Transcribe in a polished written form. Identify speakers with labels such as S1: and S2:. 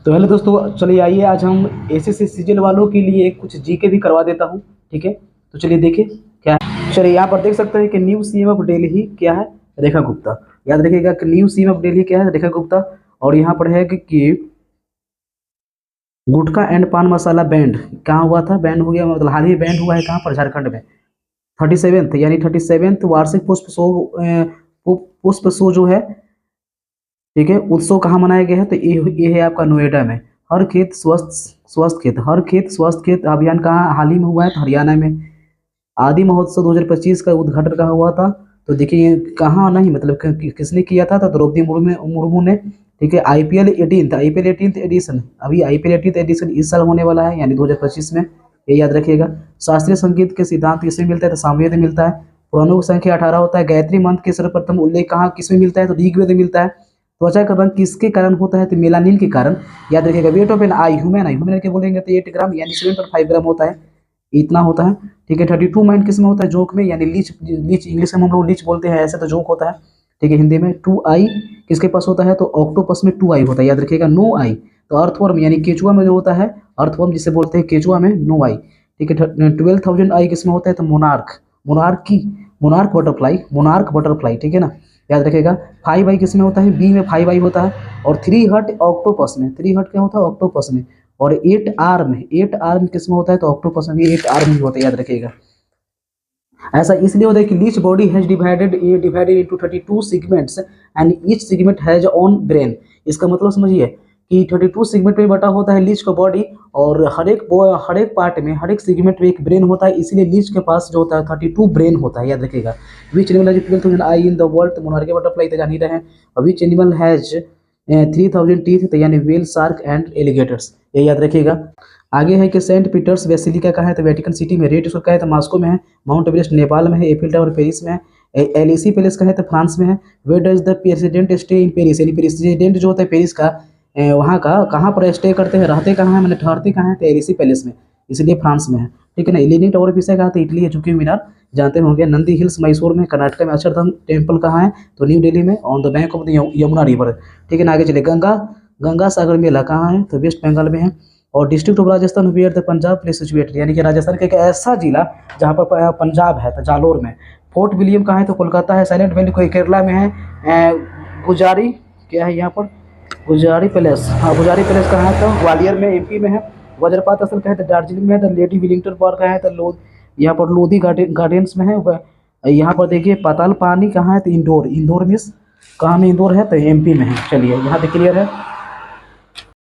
S1: तो हेलो दोस्तों, चलिए आइए आज हम एसएससी सीजीएल वालों के लिए कुछ जीके भी करवा देता हूँ। ठीक है, तो चलिए देखिए क्या है। चलिए यहाँ पर देख सकते हैं कि न्यू सीएम ऑफ दिल्ली क्या है, रेखा गुप्ता। याद रखिएगा कि न्यू सीएम ऑफ दिल्ली क्या है, रेखा गुप्ता। और यहाँ पर है कि गुटखा एंड पान मसाला बैंड कहाँ हुआ था, बैंड हो गया, मतलब हाल ही बैंड हुआ है कहाँ पर, झारखंड में। 37th यानी 37th वार्षिक पुष्प शो जो है, ठीक है, उत्सव कहाँ मनाया गया है, तो ये है आपका नोएडा में। हर खेत स्वस्थ स्वस्थ खेत, हर खेत स्वस्थ खेत अभियान कहाँ हाल ही में हुआ है, तो हरियाणा में। आदि महोत्सव 2025 का उद्घाटन कहाँ हुआ था, तो देखिए कहाँ नहीं, मतलब किसने किया था, तो द्रौपदी मुर्मू ने। ठीक है, आईपीएल 18th एडिशन, अभी आईपीएल 18th एडिशन इस साल होने वाला है, यानी 2025 में, ये याद रखिएगा। शास्त्रीय संगीत के सिद्धांत किसमें मिलता है, तो सामवेद में मिलता है। पुराणों की संख्या 18 होता है। गायत्री मंत्र के सर्वप्रथम उल्लेख कहाँ किसमें मिलता है, तो ऋग्वेद में मिलता है। त्वचा का रंग किसके कारण होता है, तो मेलानिन के कारण। याद रखिएगा। Weight of an eye, human के बोलेंगे तो 8 ग्राम यानी 7.5 ग्राम होता है, इतना होता है। ठीक है, 32 माइंड किस में होता है, जोंक में, यानी लीच लीच इंग्लिश में हम लोग लीच बोलते हैं, ऐसे तो जोंक होता है। ठीक है, हिंदी में 2 आई किसके पास होता है, तो ऑक्टोपस में 2 आई होता है, याद रखिएगा। नो आई तो अर्थवर्म यानी केचुआ में जो होता है, अर्थवर्म जिसे बोलते हैं, केचुआ में नो आई। ठीक है, 12,000 आई किसमें होता है, तो मोनार्क, मोनार्क बटरफ्लाई। ठीक है ना, याद रखिएगा। 5 आई किसमें होता है, बी में 5 आई होता है। और 3 हर्ट ऑक्टोपस में, 3 हर्ट क्या होता है, ऑक्टोपस में। और 8 आर्म किसमें होता है, तो ऑक्टोपस में भी 8 आर्म ही होता है, याद रखिएगा। ऐसा इसलिए होता है कि leech body has divided into 32 segments and each segment has own brain. इसका मतलब समझिए कि 32 सेगमेंट में बटा होता है लीच का बॉडी, और हर एक पार्ट में, हर एक सेगमेंट में एक ब्रेन होता है, इसलिए लीच के पास जो होता है 32 ब्रेन होता है, याद रखिएगा। Which animal has 12,000 I in the world, monarch butterfly तो जान ही रहे हैं। और विच एनिमल हैज 3,000 टीथ, यानी व्हेल, शार्क एंड एलिगेटर्स, ये याद रखिएगा। आगे है कि सेंट पीटर्स बेसिलिका का है, तो वेटिकन सिटी में। रेड का है, तो मॉस्को में है। माउंट एवरेस्ट नेपाल में है। एफिल टावर पेरिस में है। एलिसी पैलेस का है, तो फ्रांस में है। Where does the president stay in Paris, यानी प्रेसिडेंट जो होता है पेरिस का, वहाँ का कहाँ पर स्टे करते हैं, रहते कहाँ हैं, मैंने ठहरते कहाँ हैं, तो एलिसी पैलेस में, इसलिए फ्रांस में है। ठीक है ना। लीनिंग टावर किसे कहा, तो इटली है। झुकी मीनार जानते होंगे। नंदी हिल्स मैसूर में, कर्नाटक में। अक्षरधाम टेम्पल कहाँ है, तो न्यू दिल्ली में, on the bank of the Yamuna river. ठीक है ना। आगे चले, गंगा सागर मेला कहाँ है, तो वेस्ट बंगाल में है। और district of Rajasthan where the Punjab place situated, यानी कि राजस्थान का एक ऐसा जिला जहाँ पर पंजाब है, तो जालोर में। फोर्ट विलियम कहाँ है, तो कोलकाता है। साइलेंट वैली कोई केरला में है। गुजारी क्या है यहाँ पर, गुजारी पैलेस, हाँ गुजारी पैलेस कहाँ है, तो ग्वालियर में, एमपी में है। वज्रपात असल कहाँ है, तो दार्जिलिंग में है। तो लेडी विलिंगटन पार्क कहाँ है, तो यहाँ पर लोधी गार्डन्स में है। यहाँ पर देखिए पाताल पानी कहाँ है, तो इंदौर, मिस कहाँ में इंदौर है, तो एमपी में है। चलिए यहाँ पे क्लियर है।